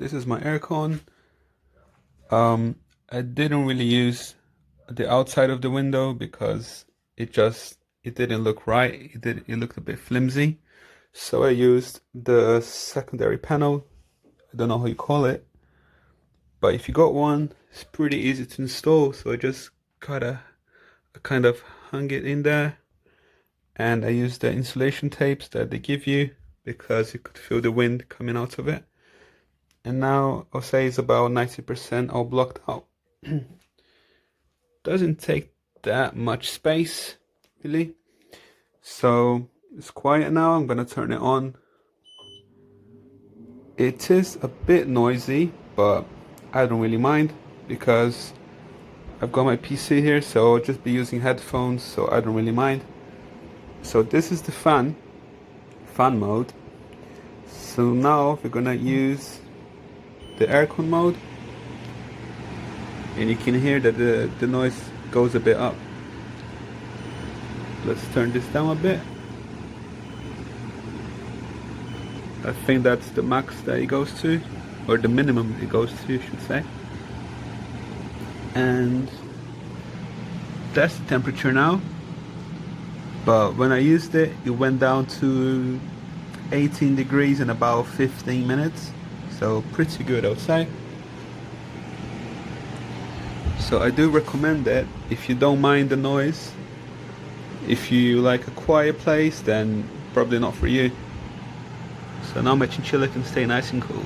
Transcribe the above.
This is my aircon. I didn't really use the outside of the window because it didn't look right. It looked a bit flimsy. So I used the secondary panel. I don't know how you call it, but if you got one, it's pretty easy to install. So I just I kind of hung it in there, and I used the insulation tapes that they give you because you could feel the wind coming out of it. And now I'll say it's about 90% all blocked out. Doesn't take that much space, really. So it's quiet now. I'm gonna turn it on. It is a bit noisy, but I don't really mind because I've got my PC here, so I'll just be using headphones, so I don't really mind. So this is the fan mode. So now we're gonna use the aircon mode, and you can hear that the noise goes a bit up. Let's turn this down a bit. I think that's the max that it goes to, or the minimum it goes to, I should say. And that's the temperature now. But when I used it, it went down to 18 degrees in about 15 minutes. So pretty good, I would say. So I do recommend it if you don't mind the noise. If you like a quiet place, then probably not for you. So now my chinchilla can stay nice and cool.